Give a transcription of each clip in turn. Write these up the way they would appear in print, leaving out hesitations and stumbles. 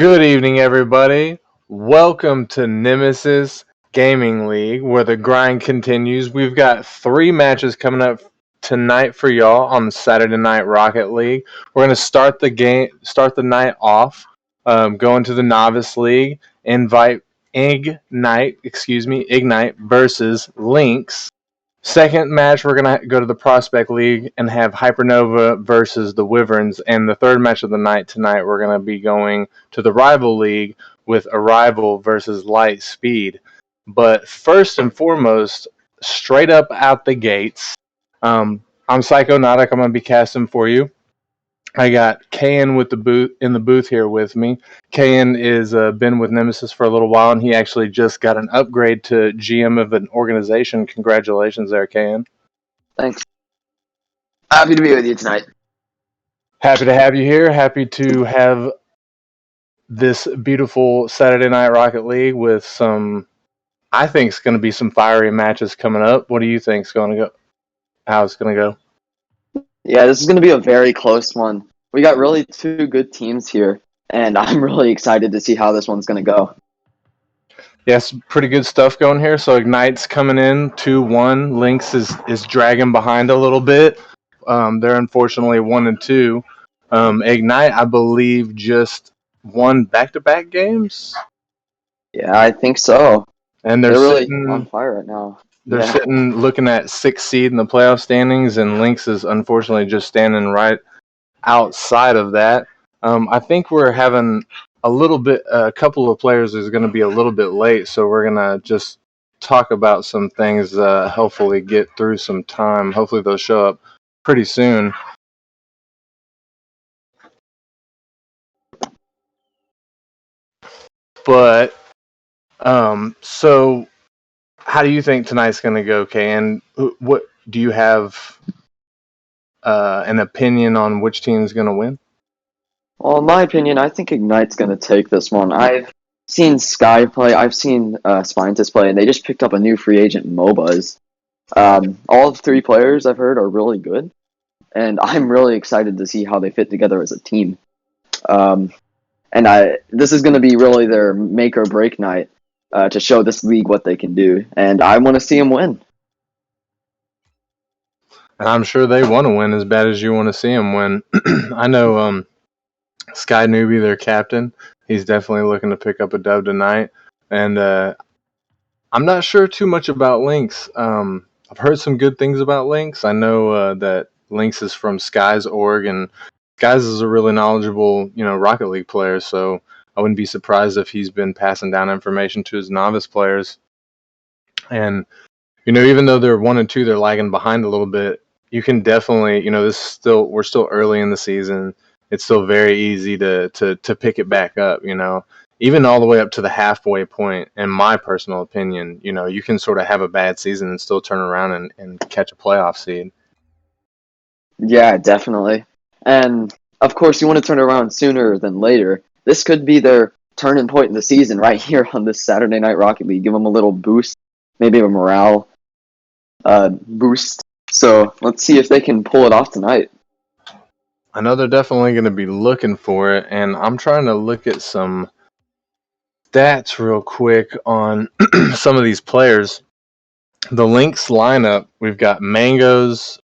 Good evening, everybody. Welcome to Nemesis Gaming League, where the grind continues. We've got 3 matches coming up tonight for y'all on the Saturday Night Rocket League. We're going to start the night off, going to the Novice League, Ignite versus Lynx. Second match, we're going to go to the Prospect League and have Hypernova versus the Wyverns. And the third match of the night tonight, we're going to be going to the Rival League with Arrival versus Light Speed. But first and foremost, straight up out the gates, I'm Psychonautic. I'm going to be casting for you. I got Kayan in the booth here with me. Kayan is been with Nemesis for a little while, and he actually just got an upgrade to GM of an organization. Congratulations there, Kayan. Thanks. Happy to be with you tonight. Happy to have you here. Happy to have this beautiful Saturday Night Rocket League with some, I think it's going to be some fiery matches coming up. What do you think is going to go? How it's going to go? Yeah, this is going to be a very close one. We got really 2 good teams here, and I'm really excited to see how this one's going to go. Yes, pretty good stuff going here. So Ignite's coming in 2-1. Lynx is dragging behind a little bit. They're unfortunately 1 and 2. Ignite, I believe, just won back-to-back games. Yeah, I think so. And they're really sitting on fire right now. They're sitting looking at 6th seed in the playoff standings, and Lynx is unfortunately just standing right outside of that. I think we're having a couple of players is going to be a little bit late, so we're going to just talk about some things, hopefully get through some time. Hopefully they'll show up pretty soon. But, so how do you think tonight's going to go, Kay? And what do you have an opinion on which team is going to win? Well, in my opinion, I think Ignite's going to take this one. I've seen Sky play. I've seen Spintus play, and they just picked up a new free agent, Mobuz. All 3 players I've heard are really good, and I'm really excited to see how they fit together as a team. This is going to be really their make or break night to show this league what they can do, and I want to see them win. And I'm sure they want to win as bad as you want to see them win. I know Sky Newbie, their captain, he's definitely looking to pick up a dub tonight. And I'm not sure too much about Lynx. I've heard some good things about Lynx. I know that Lynx is from Sky's org, and Sky's is a really knowledgeable, Rocket League player. So I wouldn't be surprised if he's been passing down information to his novice players. And even though they're 1 and 2, they're lagging behind a little bit. You can definitely, we're still early in the season. It's still very easy to pick it back up, even all the way up to the halfway point. In my personal opinion, you can sort of have a bad season and still turn around and catch a playoff seed. Yeah, definitely. And of course, you want to turn around sooner than later. This could be their turning point in the season right here on this Saturday Night Rocket League. Give them a little boost, maybe a morale boost. So let's see if they can pull it off tonight. I know they're definitely going to be looking for it, and I'm trying to look at some stats real quick on some of these players. The Lynx lineup, we've got Mangoes,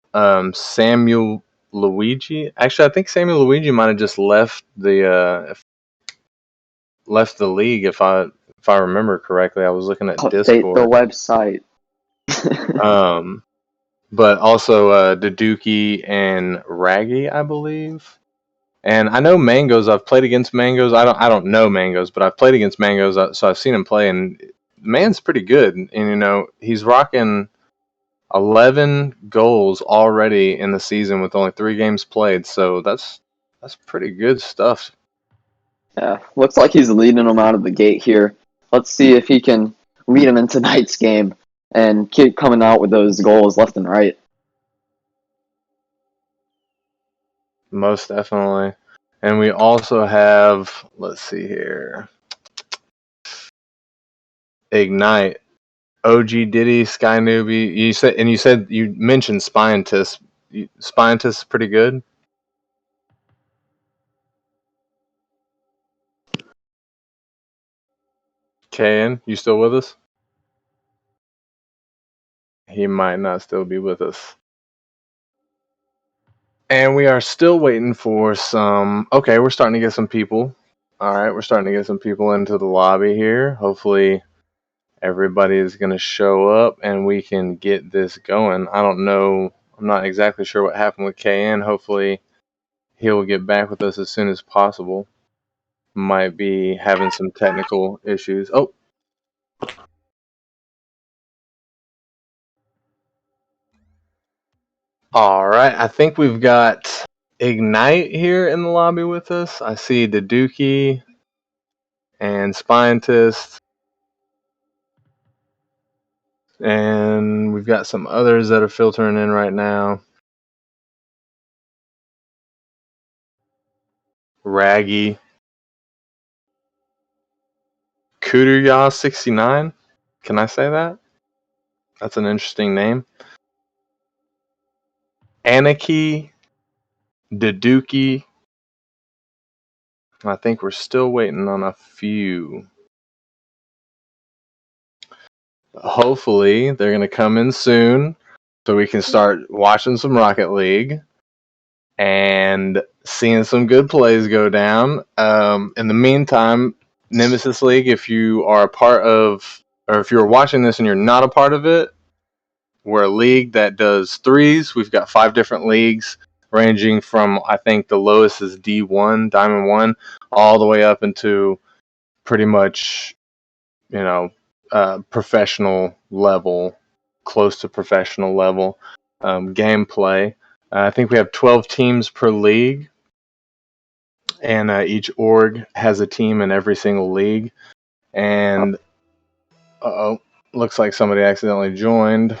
Samuel Luigi. Actually, I think Samuel Luigi might have just left the league if I remember correctly. I was looking at Discord. The website. But also Daduki and Raggy, I believe. And I know Mangoes. I've played against Mangoes. I don't know Mangoes, but I've played against Mangoes, so I've seen him play, and the man's pretty good. And he's rocking 11 goals already in the season with only 3 games played. So that's pretty good stuff. Yeah, looks like he's leading them out of the gate here. Let's see if he can lead them in tonight's game and keep coming out with those goals left and right. Most definitely. And we also have, let's see here, Ignite, OG Diddy, Sky Newbie. You mentioned Spintus. Spintus is pretty good. KN, you still with us? He might not still be with us. And we are still waiting for some. Okay, we're starting to get some people. All right, we're starting to get some people into the lobby here. Hopefully, everybody is going to show up and we can get this going. I don't know. I'm not exactly sure what happened with KN. Hopefully, he'll get back with us as soon as possible. Might be having some technical issues. Oh. All right, I think we've got Ignite here in the lobby with us. I see Daduki and Spientist. And we've got some others that are filtering in right now. Raggy. Cooteryaw69. Can I say that? That's an interesting name. Anarchy. Daduki. I think we're still waiting on a few. Hopefully, they're going to come in soon so we can start watching some Rocket League and seeing some good plays go down. In the meantime, Nemesis League, if you are a part of, or if you're watching this and you're not a part of it, we're a league that does threes. We've got 5 different leagues ranging from, I think the lowest is D1, Diamond 1, all the way up into pretty much, professional level, close to professional level gameplay. I think we have 12 teams per league, and each org has a team in every single league. And looks like somebody accidentally joined,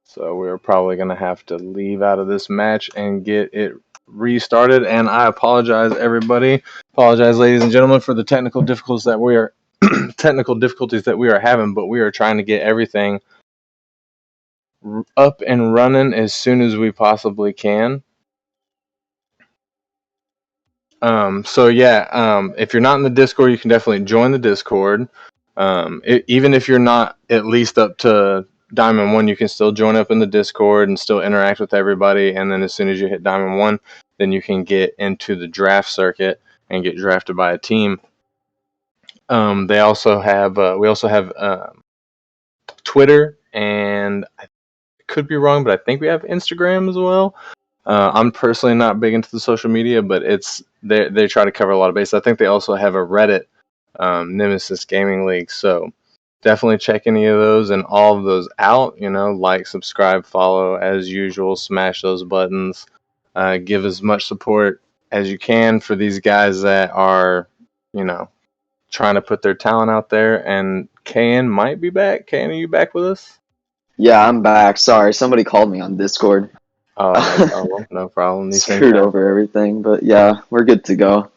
so we're probably going to have to leave out of this match and get it restarted. And I apologize, everybody. Apologize, ladies and gentlemen, for the technical difficulties that we are having, but we are trying to get everything up and running as soon as we possibly can. If you're not in the Discord, you can definitely join the Discord. Even if you're not at least up to Diamond 1, you can still join up in the Discord and still interact with everybody. And then as soon as you hit Diamond 1, then you can get into the draft circuit and get drafted by a team. We also have Twitter, and I could be wrong, but I think we have Instagram as well. I'm personally not big into the social media, but they try to cover a lot of bases. I think they also have a Reddit, Nemesis Gaming League. So definitely check any of those and all of those out. Like, subscribe, follow as usual. Smash those buttons. Give as much support as you can for these guys that are, trying to put their talent out there. And KN might be back. KN, are you back with us? Yeah, I'm back. Sorry, somebody called me on Discord. Oh, no problem. No problem. Screwed over everything, but yeah, we're good to go.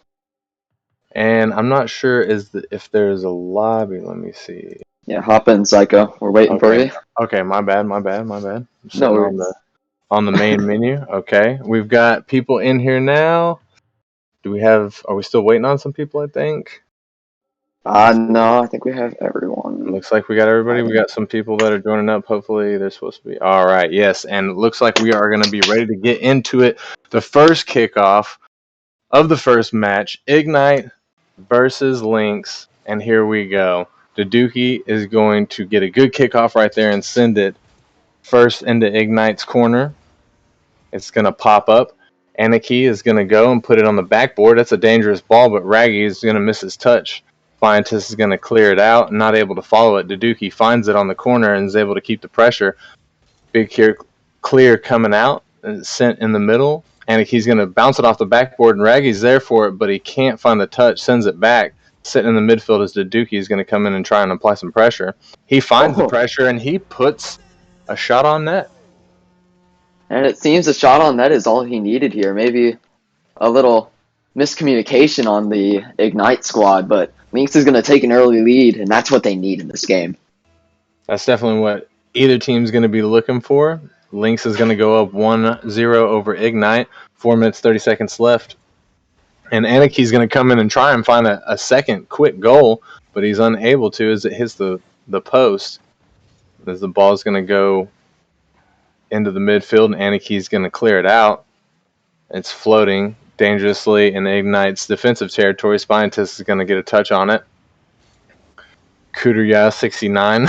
And I'm not sure if there's a lobby. Let me see. Yeah, hop in, Psycho. We're waiting for you. Okay, my bad. I'm No, on the main menu. Okay, we've got people in here now. Are we still waiting on some people, I think? No, I think we have everyone. Looks like we got everybody. We got some people that are joining up. Hopefully they're supposed to be. All right, yes. And it looks like we are going to be ready to get into it. The first kickoff of the first match, Ignite versus Lynx. And here we go. Daduki is going to get a good kickoff right there and send it first into Ignite's corner. It's going to pop up. Anarchy is going to go and put it on the backboard. That's a dangerous ball, but Raggy is going to miss his touch. Scientist is going to clear it out, not able to follow it. Daduki finds it on the corner and is able to keep the pressure. Big clear coming out and sent in the middle. Anarchy's going to bounce it off the backboard, and Raggy's there for it, but he can't find the touch, sends it back. Sitting in the midfield is Daduki is going to come in and try and apply some pressure. He finds the pressure, and he puts a shot on net. And it seems a shot on net is all he needed here. Maybe a little miscommunication on the Ignite squad, but Lynx is going to take an early lead, and that's what they need in this game. That's definitely what either team's going to be looking for. Lynx is going to go up 1-0 over Ignite. 4 minutes, 30 seconds left. And Anarchy's going to come in and try and find a second quick goal, but he's unable to as it hits the post. As the ball is going to go into the midfield, and Aniki's going to clear it out. It's floating dangerously in Ignite's defensive territory. Spientist is going to get a touch on it. Kuderya 69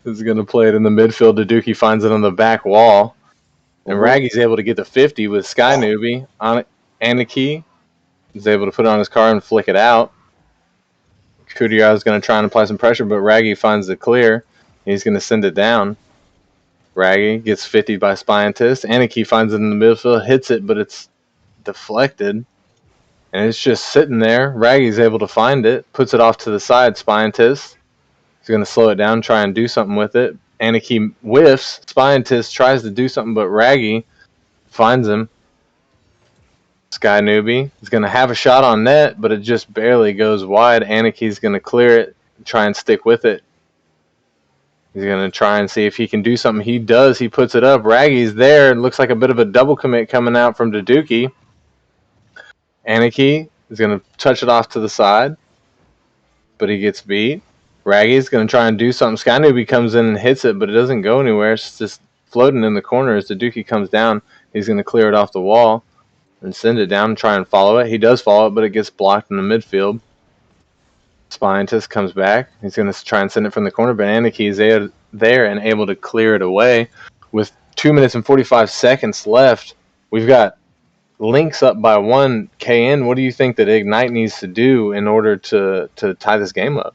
is going to play it in the midfield. Daduki finds it on the back wall. And Raggy's able to get the 50 with Sky Newbie. Aniki is able to put it on his car and flick it out. Kuderya is going to try and apply some pressure, but Raggy finds the clear. He's going to send it down. Raggy gets 50 by Spientist. Aniki finds it in the midfield, hits it, but it's deflected. And it's just sitting there. Raggy's able to find it, puts it off to the side. Spientist is going to slow it down, try and do something with it. Aniki whiffs. Spientist tries to do something, but Raggy finds him. Sky Newbie is going to have a shot on net, but it just barely goes wide. Aniki's going to clear it, try and stick with it. He's going to try and see if he can do something. He does. He puts it up. Raggy's there. It looks like a bit of a double commit coming out from Daduki. Aniki is going to touch it off to the side, but he gets beat. Raggy's going to try and do something. Sky Newbie comes in and hits it, but it doesn't go anywhere. It's just floating in the corner as Daduki comes down. He's going to clear it off the wall and send it down and try and follow it. He does follow it, but it gets blocked in the midfield. Spientist comes back. He's going to try and send it from the corner, but Aniki is there and able to clear it away. With 2 minutes and 45 seconds left, we've got Lynx up by 1. KN, what do you think that Ignite needs to do in order to tie this game up?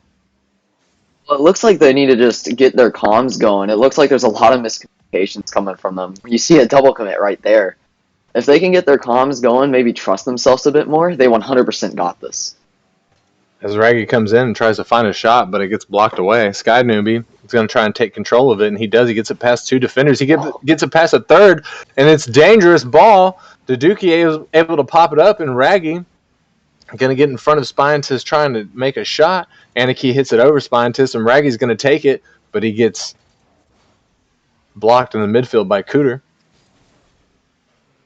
Well, it looks like they need to just get their comms going. It looks like there's a lot of miscommunications coming from them. You see a double commit right there. If they can get their comms going, maybe trust themselves a bit more, they 100% got this. As Raggy comes in and tries to find a shot, but it gets blocked away. Sky Newbie is going to try and take control of it, and he does. He gets it past 2 defenders. He gets it past a third, and it's dangerous ball. Daduki is able to pop it up, and Raggy going to get in front of Spientist trying to make a shot. Aniki hits it over Spientist, and Raggy's going to take it, but he gets blocked in the midfield by Cooter.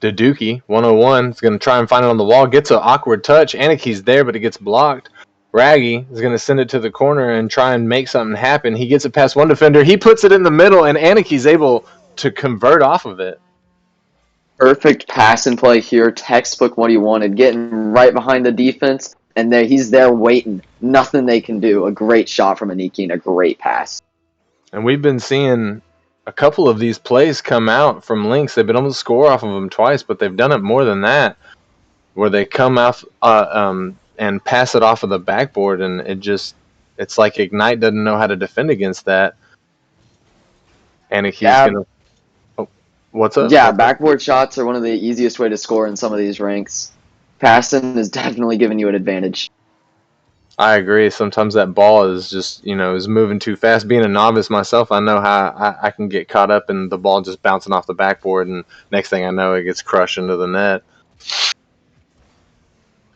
Daduki, 101, is going to try and find it on the wall. Gets an awkward touch. Aniki's there, but it gets blocked. Raggy is going to send it to the corner and try and make something happen. He gets it past one defender. He puts it in the middle, and Aniki's able to convert off of it. Perfect pass and play here. Textbook what he wanted. Getting right behind the defense, and he's there waiting. Nothing they can do. A great shot from Aniki and a great pass. And we've been seeing a couple of these plays come out from Lynx. They've been able to score off of them twice, but they've done it more than that, where they come out and pass it off of the backboard, and it's like Ignite doesn't know how to defend against that. And he's gonna. Oh, what's up? Yeah, backboard shots are one of the easiest way to score in some of these ranks. Passing is definitely giving you an advantage. I agree. Sometimes that ball is just, is moving too fast. Being a novice myself, I know how I can get caught up in the ball just bouncing off the backboard, and next thing I know, it gets crushed into the net.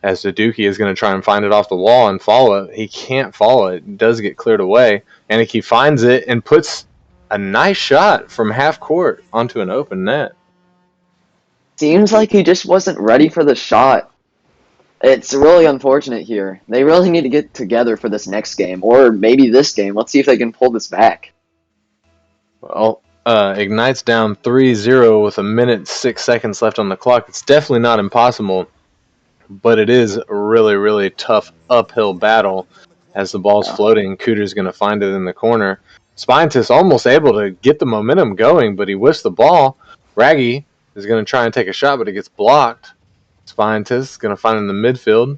As Daduki is going to try and find it off the wall and follow it. He can't follow it. It does get cleared away. Aniki finds it and puts a nice shot from half court onto an open net. Seems like he just wasn't ready for the shot. It's really unfortunate here. They really need to get together for this next game, or maybe this game. Let's see if they can pull this back. Well, Ignite's down 3-0 with 1 minute 6 seconds left on the clock. It's definitely not impossible, but it is a really, really tough uphill battle as the ball's floating. Cooter's going to find it in the corner. Spientist almost able to get the momentum going, but he whiffs the ball. Raggy is going to try and take a shot, but it gets blocked. Spientist is going to find it in the midfield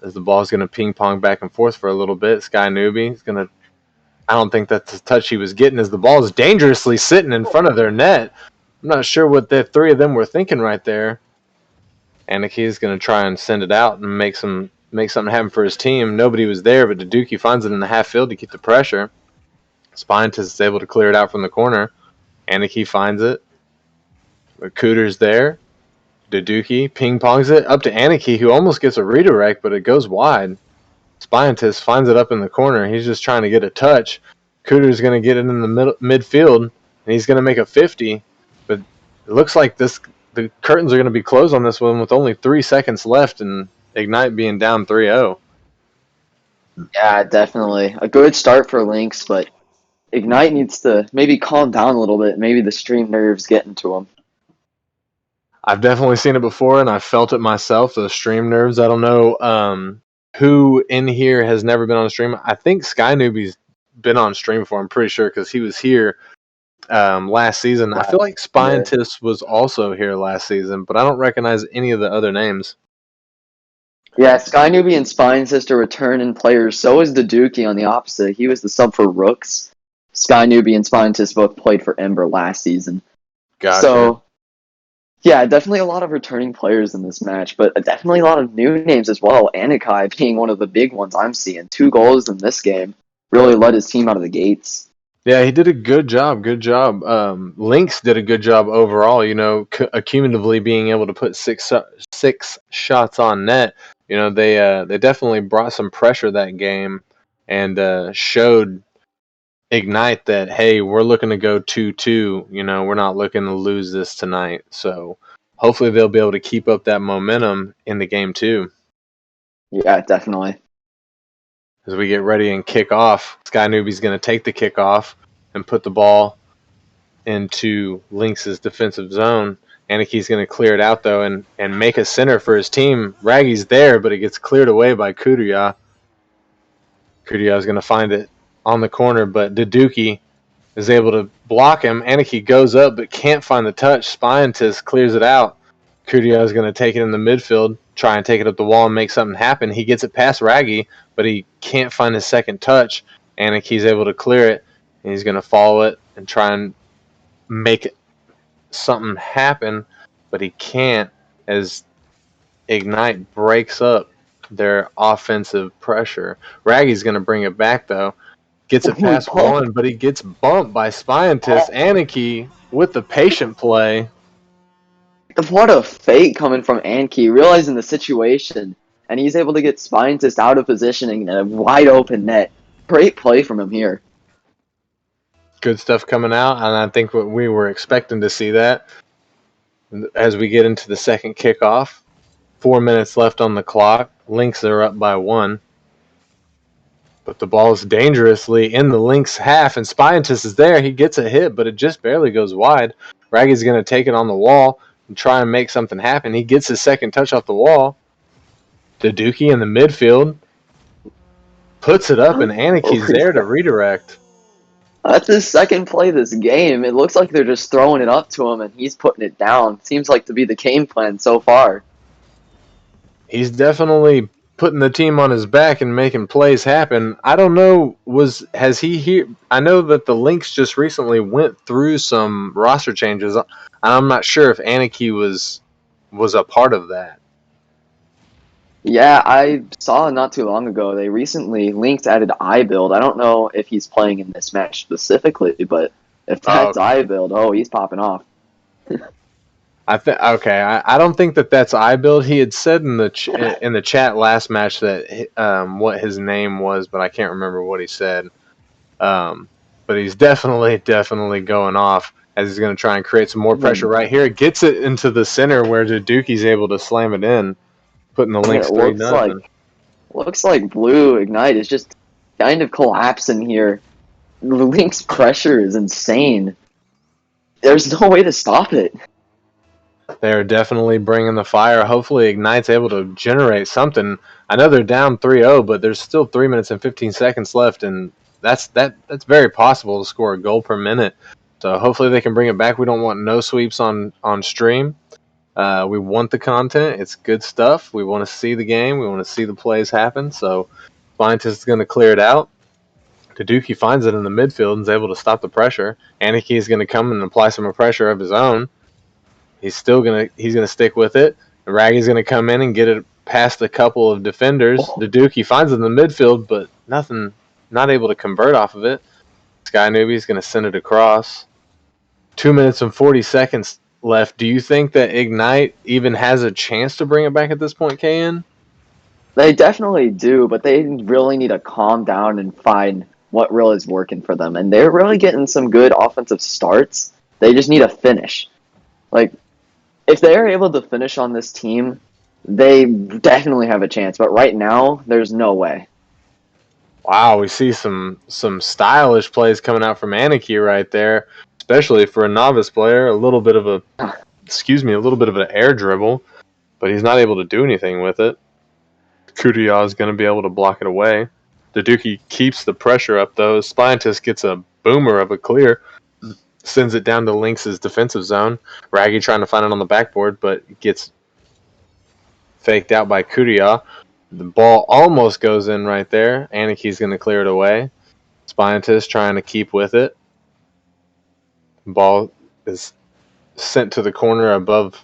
as the ball is going to ping pong back and forth for a little bit. Sky Newbie is going to. I don't think that's the touch he was getting as the ball is dangerously sitting in front of their net. I'm not sure what the three of them were thinking right there. Aniki is going to try and send it out and make something happen for his team. Nobody was there, but Daduki finds it in the half field to keep the pressure. Spientist is able to clear it out from the corner. Aniki finds it. But Cooter's there. Daduki ping-pongs it up to Aniki, who almost gets a redirect, but it goes wide. Spientist finds it up in the corner. He's just trying to get a touch. Cooter's going to get it in the midfield, and he's going to make a 50. But it looks like the curtains are going to be closed on this one with only 3 seconds left and Ignite being down 3-0. Yeah, definitely. A good start for Lynx, but Ignite needs to maybe calm down a little bit. Maybe the stream nerves getting to him. I've definitely seen it before, and I've felt it myself. Those stream nerves. I don't know who in here has never been on stream. I think Sky Newbie's been on stream before. I'm pretty sure because he was here last season. I feel like Yeah. Spientist was also here last season, but I don't recognize any of the other names. Yeah, Sky Newbie and Spine Sister return in players. So is the Dookie on the opposite. He was the sub for Rooks. Sky Newbie and Spine Sister both played for Ember last season. Gotcha. So, yeah, definitely a lot of returning players in this match, but definitely a lot of new names as well. Anakai being one of the big ones I'm seeing. 2 goals in this game. Really led his team out of the gates. Yeah, he did a good job. Good job. Lynx did a good job overall. You know, accumulatively being able to put six shots on net. You know, they definitely brought some pressure that game and showed Ignite that hey, we're looking to go 2-2. You know, we're not looking to lose this tonight. So hopefully they'll be able to keep up that momentum in the game too. Yeah, definitely. As we get ready and kick off, Sky Newbie's going to take the kickoff and put the ball into Lynx's defensive zone. Anaki's going to clear it out, though, and make a center for his team. Raggy's there, but it gets cleared away by Kuduya. Kuduya is going to find it on the corner, but Daduki is able to block him. Aniki goes up, but can't find the touch. Spientist clears it out. Kuduya is going to take it in the midfield, try and take it up the wall and make something happen. He gets it past Raggy, but he can't find his second touch. Anaki's able to clear it, and he's going to follow it and try and make something happen, but he can't as Ignite breaks up their offensive pressure. Raggy's going to bring it back, though. Gets it past one, but he gets bumped by Spientist. Aniki with the patient play. What a fake coming from Anki, realizing the situation, and he's able to get Spientist out of positioning in a wide open net. Great play from him here. Good stuff coming out, and I think what we were expecting to see that as we get into the second kickoff. 4 minutes left on the clock. Lynx are up by 1. But the ball is dangerously in the Lynx half, and Spientist is there. He gets a hit, but it just barely goes wide. Raggy's going to take it on the wall and try and make something happen. He gets his second touch off the wall. Daduki in the midfield puts it up, and Aniki's there to redirect. That's his second play this game. It looks like they're just throwing it up to him, and he's putting it down. Seems like to be the game plan so far. He's definitely putting the team on his back and making plays happen. I don't know, has he here? I know that the Lynx just recently went through some roster changes. I'm not sure if Aniki was a part of that. Yeah, I saw not too long ago. They recently Lynx added iBuild. I don't know if he's playing in this match specifically, but if that's iBuild, oh, he's popping off. I don't think that's iBuild. He had said in the chat last match that what his name was, but I can't remember what he said. But he's definitely going off as he's going to try and create some more pressure right here. Gets it into the center where Daduki's able to slam it in, putting the Lynx 3-0. Looks like Blue Ignite is just kind of collapsing here. The Lynx pressure is insane. There's no way to stop it. They're definitely bringing the fire. Hopefully Ignite's able to generate something. I know they're down 3-0, but there's still 3 minutes and 15 seconds left, and that's very possible to score a goal per minute. So hopefully they can bring it back. We don't want no sweeps on stream. We want the content. It's good stuff. We want to see the game. We want to see the plays happen. So Scientist is going to clear it out. Taduki finds it in the midfield and is able to stop the pressure. Aniki is going to come and apply some pressure of his own. He's gonna stick with it. Raggy's gonna come in and get it past a couple of defenders. Daduki finds it in the midfield, but not able to convert off of it. Sky Newbie's gonna send it across. 2 minutes and 40 seconds left. Do you think that Ignite even has a chance to bring it back at this point, KN? They definitely do, but they really need to calm down and find what really is working for them. And they're really getting some good offensive starts. They just need a finish. Like, if they're able to finish on this team, they definitely have a chance. But right now, there's no way. Wow, we see some stylish plays coming out from Aniki right there, especially for a novice player. A little bit of a little bit of an air dribble, but he's not able to do anything with it. Kudiya is going to be able to block it away. Daduki keeps the pressure up though. Scientist gets a boomer of a clear, sends it down to Lynx's defensive zone. Raggy trying to find it on the backboard, but gets faked out by Kudiya. The ball almost goes in right there. Aniki's going to clear it away. Scientist trying to keep with it. Ball is sent to the corner above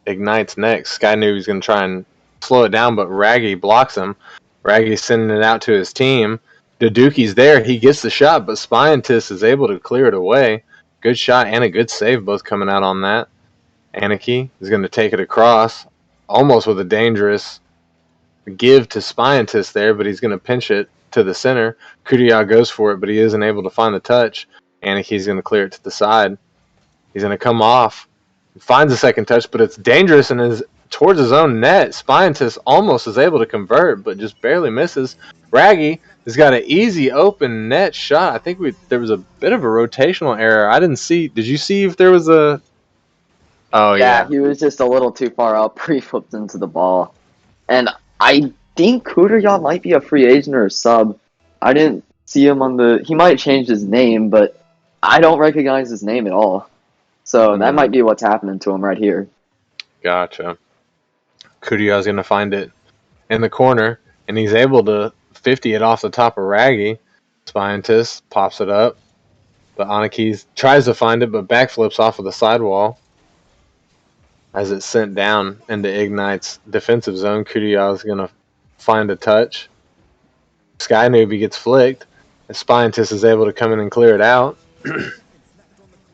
Ignite's next. Sky knew he was going to try and slow it down, but Raggy blocks him. Raggy's sending it out to his team. Daduki's there. He gets the shot, but Scientist is able to clear it away. Good shot and a good save both coming out on that. Aniki is going to take it across, almost with a dangerous give to Scientist there, but he's going to pinch it to the center. Kudiya goes for it, but he isn't able to find the touch. Aniki's going to clear it to the side. He's going to come off. Finds a second touch, but it's dangerous and is towards his own net. Scientist almost is able to convert, but just barely misses. Raggy has got an easy open net shot. I think there was a bit of a rotational error. I didn't see. Did you see if there was a? Oh yeah. He was just a little too far out, pre-flipped into the ball. And I think Kuderya might be a free agent or a sub. I didn't see him on the... He might change his name, but I don't recognize his name at all. So that might be what's happening to him right here. Gotcha. Kudiya's going to find it in the corner, and he's able to 50 it off the top of Raggy. Scientist pops it up, but Aniki tries to find it, but backflips off of the sidewall as it's sent down into Ignite's defensive zone. Kudiya is going to find a touch. Sky Newbie gets flicked. The Scientist is able to come in and clear it out.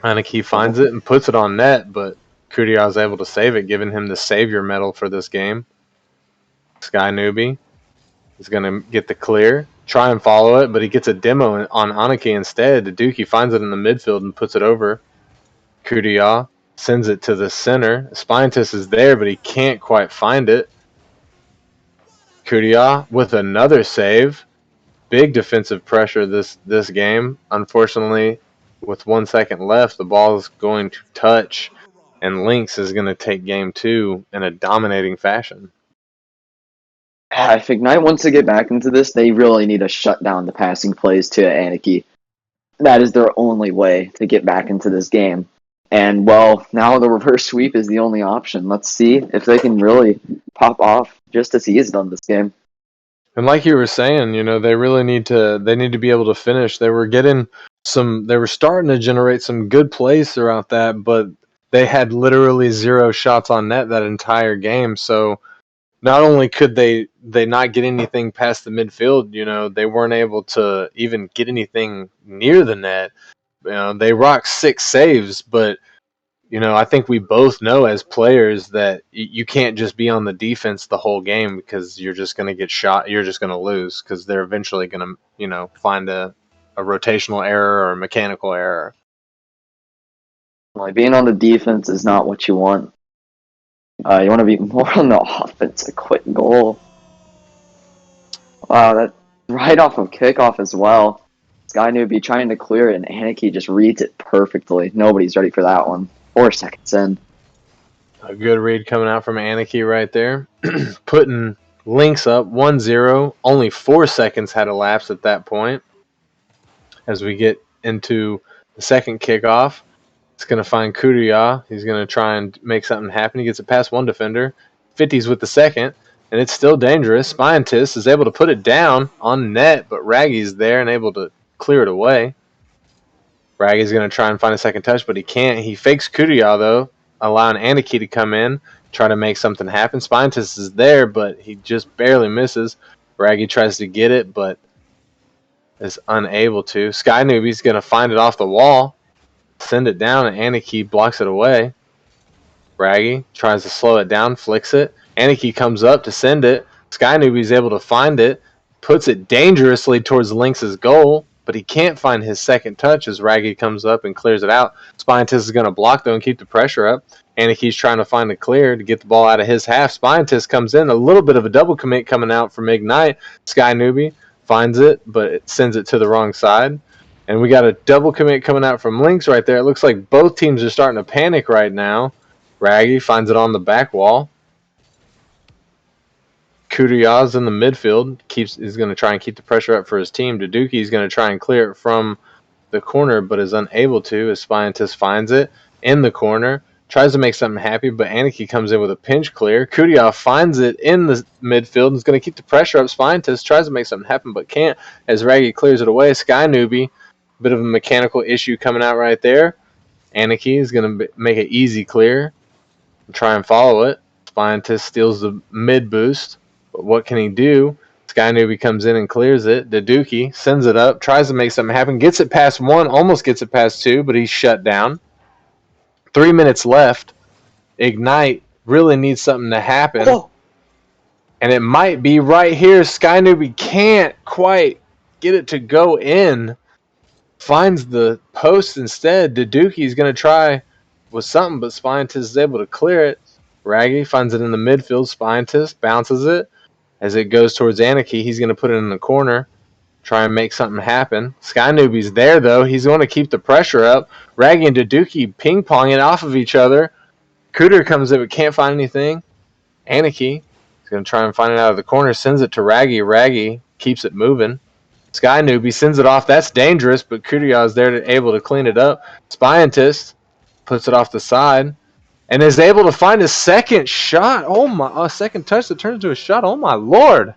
Aniki finds it and puts it on net, but Kudiya is able to save it, giving him the savior medal for this game. Sky Newbie is going to get the clear, try and follow it, but he gets a demo on Aniki instead. Daduki finds it in the midfield and puts it over. Kudiya sends it to the center. Scientist is there, but he can't quite find it. Kudiya with another save. Big defensive pressure this game. Unfortunately, with 1 second left, the ball is going to touch, and Lynx is going to take game 2 in a dominating fashion. If Ignite wants to get back into this, they really need to shut down the passing plays to Aniki. That is their only way to get back into this game. And, well, now the reverse sweep is the only option. Let's see if they can really pop off just as he has done this game. And like you were saying, they really need to be able to finish. They were starting to generate some good plays throughout that, but they had literally 0 shots on net that entire game. So not only could they not get anything past the midfield, they weren't able to even get anything near the net. They rocked 6 saves, but I think we both know as players that you can't just be on the defense the whole game, because you're just going to get shot. You're just going to lose because they're eventually going to, find a rotational error or a mechanical error. Like, being on the defense is not what you want. You want to be more on the offense. A quick goal. Wow, that right off of kickoff as well. Sky Newbie trying to clear it, and Aniki just reads it perfectly. Nobody's ready for that one. 4 seconds in. A good read coming out from Aniki right there. Putting Lynx up 1-0. Only 4 seconds had elapsed at that point. As we get into the second kickoff, it's going to find Kudiya. He's going to try and make something happen. He gets it past one defender. 50s with the second, and it's still dangerous. Scientist is able to put it down on net, but Raggy's there and able to clear it away. Raggy's going to try and find a second touch, but he can't. He fakes Kudiya, though, allowing Aniki to come in, try to make something happen. Scientist is there, but he just barely misses. Raggy tries to get it, but is unable to. Sky Newbie's going to find it off the wall, send it down, and Aniki blocks it away. Raggy tries to slow it down, flicks it. Aniki comes up to send it. Sky Newbie's able to find it, puts it dangerously towards Lynx's goal, but he can't find his second touch as Raggy comes up and clears it out. Scientist is going to block, though, and keep the pressure up. Aniki's trying to find a clear to get the ball out of his half. Scientist comes in. A little bit of a double commit coming out from Ignite. Sky Newbie finds it, but it sends it to the wrong side. And we got a double commit coming out from Lynx right there. It looks like both teams are starting to panic right now. Raggy finds it on the back wall. Kudryav's in the midfield. Is going to try and keep the pressure up for his team. Duduki is going to try and clear it from the corner, but is unable to as Spiantis finds it in the corner. Tries to make something happen, but Anarchy comes in with a pinch clear. Kudryav finds it in the midfield and is going to keep the pressure up. Spiantis tries to make something happen, but can't as Raggy clears it away. Sky Newbie, bit of a mechanical issue coming out right there. Anarchy is going to make an easy clear and try and follow it. Spiantis steals the mid boost. But what can he do? Sky Newbie comes in and clears it. Duduki sends it up, tries to make something happen, gets it past one, almost gets it past two, but he's shut down. 3 minutes left. Ignite really needs something to happen. Oh. And it might be right here. Sky Newbie can't quite get it to go in. Finds the post instead. Duduki's going to try with something, but Spiantis is able to clear it. Raggy finds it in the midfield. Spiantis bounces it. As it goes towards Anarchy, he's going to put it in the corner, try and make something happen. Sky Newbie's there, though. He's going to keep the pressure up. Raggy and Duduki ping-ponging off of each other. Cooter comes in but can't find anything. Anarchy is going to try and find it out of the corner, sends it to Raggy. Raggy keeps it moving. Sky Newbie sends it off. That's dangerous, but Kudryav's is there able to clean it up. Spiantis puts it off the side. And is able to find a second shot. Oh my! A second touch that turns into a shot. Oh my lord!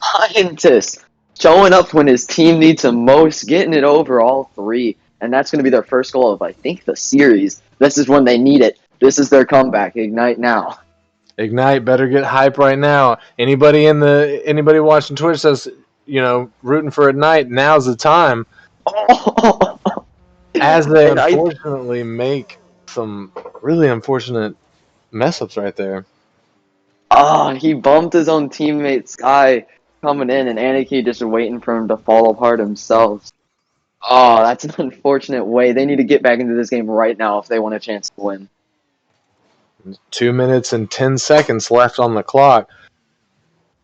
Scientist showing up when his team needs him most, getting it over all three, and that's going to be their first goal of I think the series. This is when they need it. This is their comeback. Ignite now. Ignite better get hype right now. Anybody watching Twitch says rooting for Ignite. Now's the time. As they unfortunately make some really unfortunate mess-ups right there. He bumped his own teammate Sky coming in, and Anarchy just waiting for him to fall apart himself. That's an unfortunate way. They need to get back into this game right now if they want a chance to win. 2 minutes and 10 seconds left on the clock.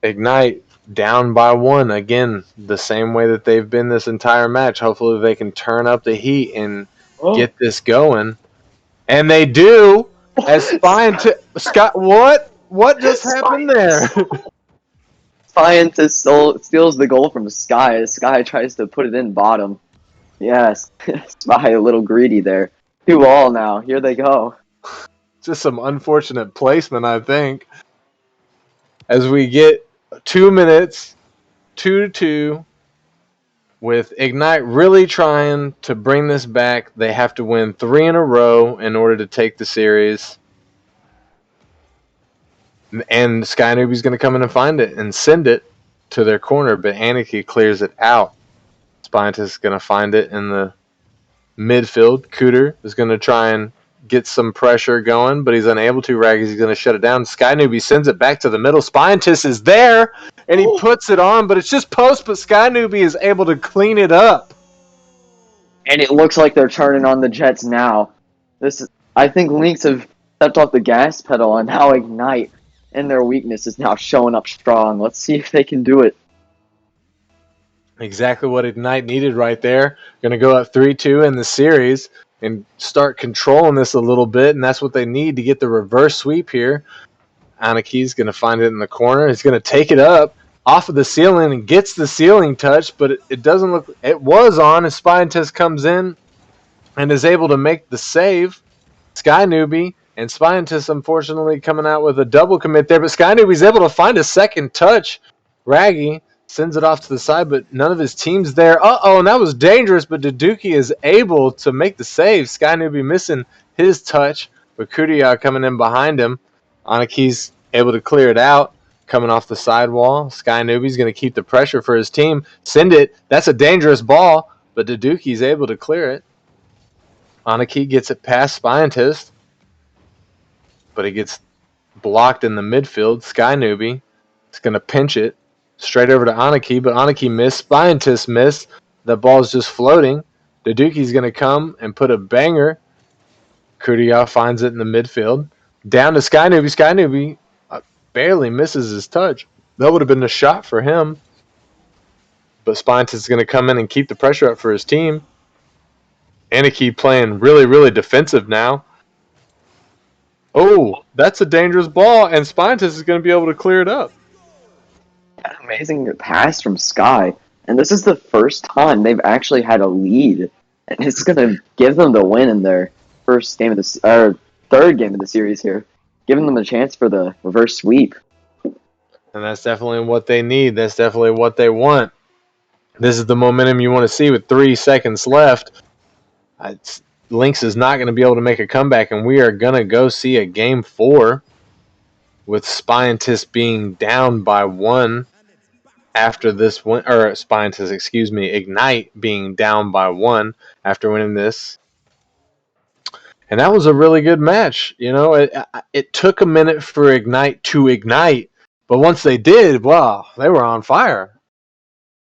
Ignite down by one. Again, the same way that they've been this entire match. Hopefully they can turn up the heat and get this going. And they do. As Scott, what just happened there? Spiantis steals the goal from Sky. Sky tries to put it in bottom. Yes, Spy a little greedy there. 2-2 now. Here they go. Just some unfortunate placement, I think. As we get 2 minutes, 2-2. With Ignite really trying to bring this back, they have to win 3 in a row in order to take the series. And Sky Newbie's going to come in and find it and send it to their corner, but Anarchy clears it out. Spiantis is going to find it in the midfield. Cooter is going to try and get some pressure going, but he's unable to. Raggy's going to shut it down. Sky Newbie sends it back to the middle. Spiantis is there, and he puts it on, but it's just post, but Sky Newbie is able to clean it up. And it looks like they're turning on the Jets now. I think Lynx have stepped off the gas pedal, and now Ignite, and their weakness is now showing up strong. Let's see if they can do it. Exactly what Ignite needed right there. Going to go up 3-2 in the series and start controlling this a little bit, and that's what they need to get the reverse sweep here. Anarchy's going to find it in the corner. He's going to take it up off of the ceiling and gets the ceiling touch, but it doesn't look – it was on as Spiantis comes in and is able to make the save. Sky Newbie and Spiantis unfortunately coming out with a double commit there, but Sky Newbie's able to find a second touch. Raggy sends it off to the side, but none of his team's there. And that was dangerous, but Duduki is able to make the save. Sky Newbie missing his touch, but Kudryav coming in behind him. Anarchy's able to clear it out, coming off the sidewall. Sky Newbie's going to keep the pressure for his team. Send it. That's a dangerous ball, but Duduki's able to clear it. Anarchy gets it past Spiantis, but it gets blocked in the midfield. Sky Newbie is going to pinch it straight over to Anarchy, but Anarchy missed. Spiantis missed. The ball's just floating. Duduki's going to come and put a banger. Kudryav finds it in the midfield. Down to Sky Newbie. Sky Newbie barely misses his touch. That would have been a shot for him. But Spintus is going to come in and keep the pressure up for his team. Anarchy playing really, really defensive now. Oh, that's a dangerous ball, and Spintus is going to be able to clear it up. An amazing pass from Sky. And this is the first time they've actually had a lead. And it's going to give them the win in their first game of the or third game of the series here, giving them a chance for the reverse sweep. And that's definitely what they need. That's definitely what they want. This is the momentum you want to see with 3 seconds left. Lynx is not going to be able to make a comeback, and we are going to go see a game 4 with Spintus being down by 1 after this win, or Spintus, excuse me, Ignite being down by 1 after winning this. And that was a really good match. You know, it took a minute for Ignite to ignite, but once they did, wow, they were on fire.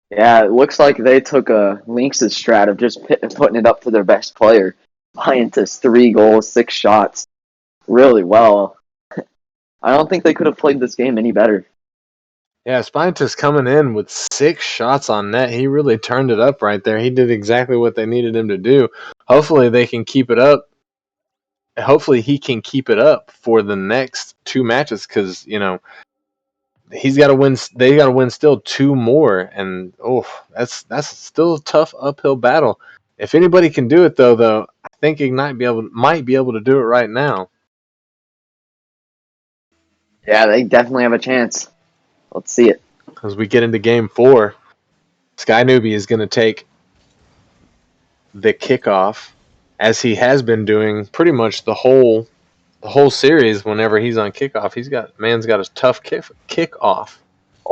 Yeah, it looks like they took a Lynx's strat of just putting it up to their best player. Scientist, 3 goals, 6 shots. Really well. I don't think they could have played this game any better. Yeah, Spintus coming in with 6 shots on net. He really turned it up right there. He did exactly what they needed him to do. Hopefully they can keep it up. Hopefully he can keep it up for the next 2 matches because, you know, he's got to win. They got to win still 2 more, and that's still a tough uphill battle. If anybody can do it, though, I think Ignite might be able to do it right now. Yeah, they definitely have a chance. Let's see it. As we get into game 4, Sky Newbie is going to take the kickoff, as he has been doing pretty much the whole series. Whenever he's on kickoff, man's got a tough kickoff.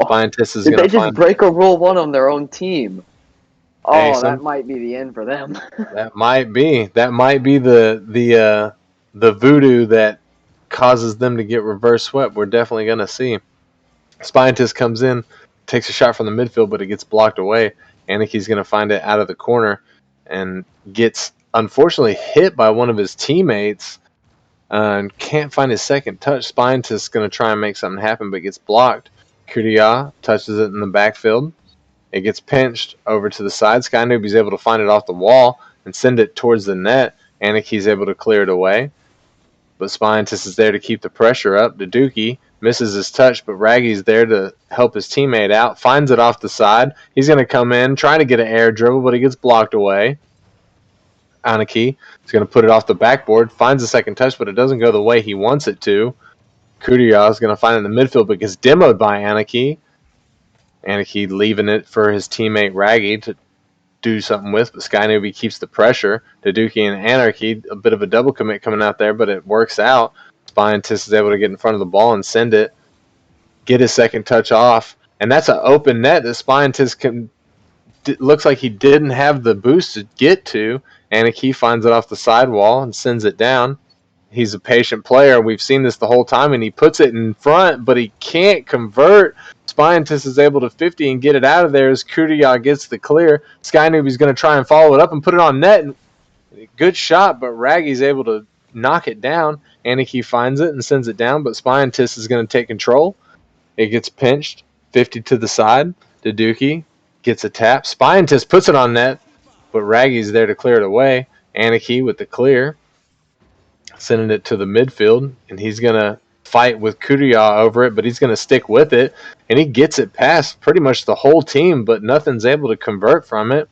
Scientist is Did going they just break a rule 1 on their own team? Oh, that might be the end for them. That might be the voodoo that causes them to get reverse swept. We're definitely going to see. Scientist comes in, takes a shot from the midfield, but it gets blocked away. Aniki's going to find it out of the corner and gets unfortunately hit by one of his teammates and can't find his second touch. Scientist is going to try and make something happen, but gets blocked. Kudia touches it in the backfield. It gets pinched over to the side. Sky Noobie's able to find it off the wall and send it towards the net. Aniki's able to clear it away. But Scientist is there to keep the pressure up. Daduki misses his touch, but Raggy's there to help his teammate out. Finds it off the side. He's going to come in, try to get an air dribble, but he gets blocked away. Aniki is going to put it off the backboard. Finds the second touch, but it doesn't go the way he wants it to. Kudia is going to find it in the midfield, but gets demoed by Aniki. Aniki leaving it for his teammate Raggy to do something with, but Sky Newbie keeps the pressure. Daduki and Anarchy, a bit of a double commit coming out there, but it works out. Scientist is able to get in front of the ball and send it, get his second touch off, and that's an open net that Scientist looks like he didn't have the boost to get to. Anarchy finds it off the sidewall and sends it down. He's a patient player. We've seen this the whole time, and he puts it in front, but he can't convert. Scientist is able to 50 and get it out of there as Kudia gets the clear. Sky Noobie's going to try and follow it up and put it on net. Good shot, but Raggy's able to knock it down. Aniki finds it and sends it down, but Scientist is going to take control. It gets pinched, 50 to the side. Daduki gets a tap. Scientist puts it on net, but Raggy's there to clear it away. Aniki with the clear, sending it to the midfield, and he's going to fight with Kudia over it, but he's going to stick with it, and he gets it past pretty much the whole team, but nothing's able to convert from it.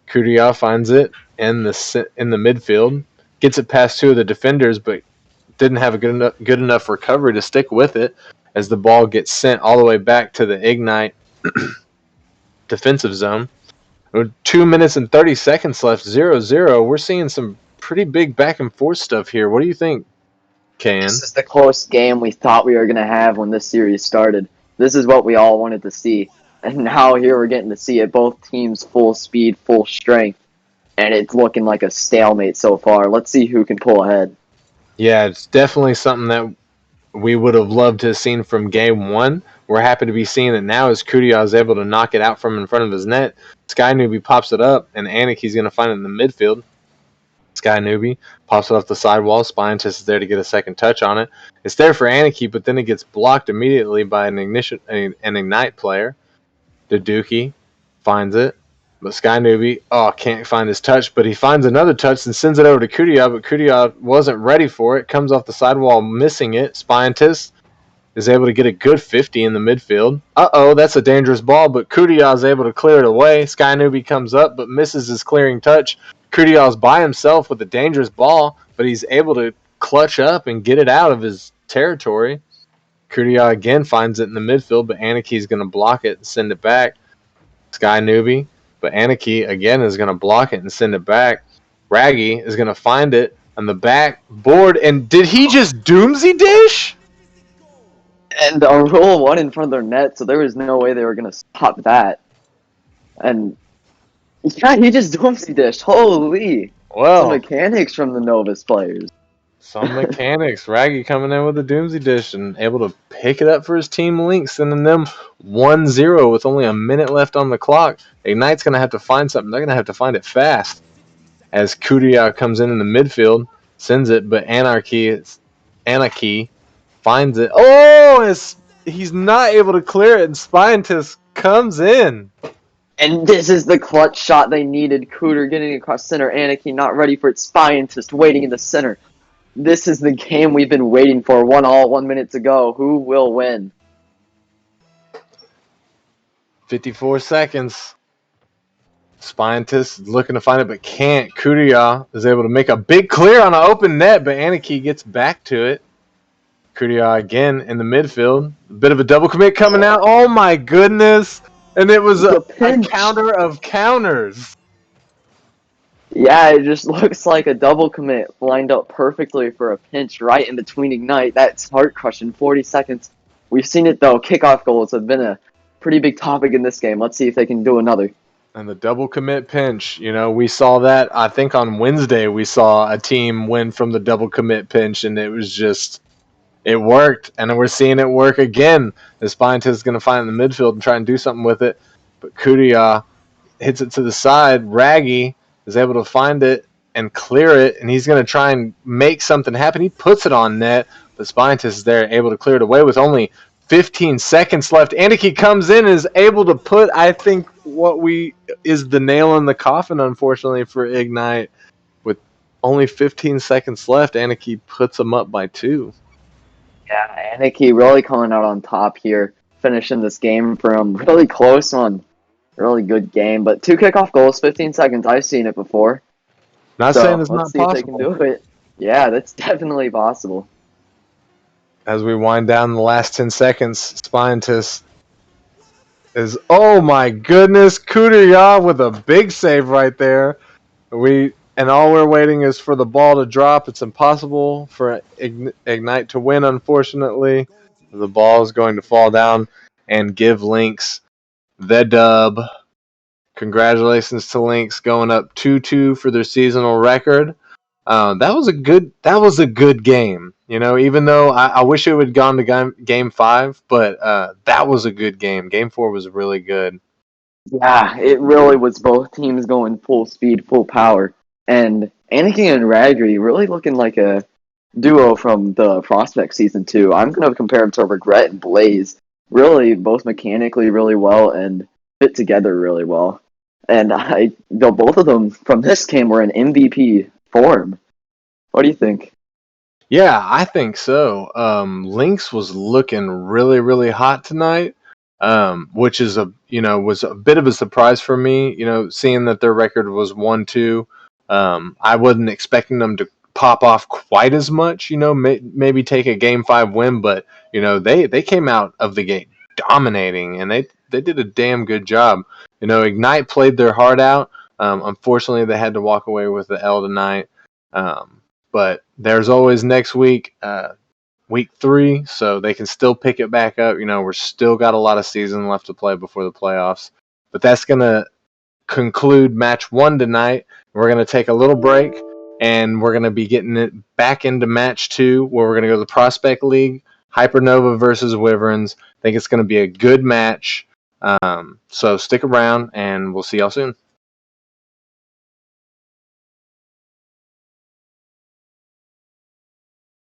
Kudia finds it in the midfield, gets it past 2 of the defenders, but didn't have a good enough recovery to stick with it as the ball gets sent all the way back to the Ignite defensive zone. 2 minutes and 30 seconds left, 0-0. We're seeing some pretty big back and forth stuff here. What do you think, Ken? This is the close game we thought we were going to have when this series started. This is what we all wanted to see. And now here we're getting to see it. Both teams full speed, full strength. And it's looking like a stalemate so far. Let's see who can pull ahead. Yeah, it's definitely something that we would have loved to have seen from game 1. We're happy to be seeing it now as Kudia is able to knock it out from in front of his net. Sky Newbie pops it up, and Aniki's going to find it in the midfield. Sky Newbie pops it off the sidewall. Scientist is there to get a second touch on it. It's there for Aniki, but then it gets blocked immediately by an Ignite player. Daduki finds it. But Sky Newbie, can't find his touch, but he finds another touch and sends it over to Kudia, but Kudia wasn't ready for it, comes off the sidewall missing it. Spientist is able to get a good 50 in the midfield. That's a dangerous ball, but Kudia is able to clear it away. Sky Newbie comes up, but misses his clearing touch. Kudia is by himself with a dangerous ball, but he's able to clutch up and get it out of his territory. Kudia again finds it in the midfield, but Anarchy is going to block it and send it back. Sky Newbie, but Anarchy again is going to block it and send it back. Raggy is going to find it on the back board, and did he just doomsy dish? And a roll one in front of their net, so there was no way they were going to stop that. And yeah, he just doomsy dished. Holy! Some mechanics from the Novice players. Some mechanics. Raggy coming in with a doomsy dish and able to pick it up for his team Lynx, sending them 1-0 with only a minute left on the clock. Ignite's going to have to find something. They're going to have to find it fast. As Kudia comes in the midfield, sends it, but Anarchy finds it. He's not able to clear it, and Spientist comes in. And this is the clutch shot they needed. Cooter getting across center. Anarchy not ready for it. Spientist waiting in the center. This is the game we've been waiting for. 1 minute to go. Who will win? 54 seconds. Spientist looking to find it, but can't. Kudia is able to make a big clear on an open net, but Anarchy gets back to it. Kudia again in the midfield. A bit of a double commit coming out. Oh my goodness. And it was a counter of counters. Yeah, it just looks like a double commit lined up perfectly for a pinch right in between Ignite. That's heart-crushing. 40 seconds. We've seen it, though. Kickoff goals have been a pretty big topic in this game. Let's see if they can do another. And the double commit pinch, we saw that. I think on Wednesday we saw a team win from the double commit pinch, and it was just... It worked, and we're seeing it work again. The Spientist is going to find it in the midfield and try and do something with it. But Kudia hits it to the side. Raggy is able to find it and clear it, and he's going to try and make something happen. He puts it on net. The Spientist is there, able to clear it away with only 15 seconds left. Anarchy comes in and is able to put, I think, is the nail in the coffin, unfortunately, for Ignite. With only 15 seconds left, Anarchy puts them up by 2. Yeah, Anarchy really coming out on top here, finishing this game for him. Really close one. Really good game, but 2 kickoff goals, 15 seconds. I've seen it before. Not saying it's not possible. Let's see if they can do it. Yeah, that's definitely possible. As we wind down the last 10 seconds, Spientist is, oh my goodness, Kudia with a big save right there. And all we're waiting is for the ball to drop. It's impossible for Ignite to win, unfortunately. The ball is going to fall down and give Lynx the dub. Congratulations to Lynx going up 2-2 for their seasonal record. That was a good game. Even though I wish it would have gone to game 5, but that was a good game. Game 4 was really good. Yeah, it really was both teams going full speed, full power. And Anakin and Raggy really looking like a duo from the Prospect Season 2. I'm going to compare them to Regret and Blaze. Really, both mechanically really well and fit together really well. And both of them from this game were in MVP form. What do you think? Yeah, I think so. Lynx was looking really, really hot tonight, which is was a bit of a surprise for me. Seeing that their record was 1-2. I wasn't expecting them to pop off quite as much, maybe take a game 5 win, but they came out of the gate dominating, and they did a damn good job. Ignite played their heart out. Unfortunately, they had to walk away with the L tonight. But there's always next week, week 3, so they can still pick it back up. We're still got a lot of season left to play before the playoffs. But that's going to conclude match 1 tonight. We're going to take a little break, and we're going to be getting it back into match 2, where we're going to go to the Prospect League, Hypernova versus Wyverns. I think it's going to be a good match. So stick around, and we'll see y'all soon.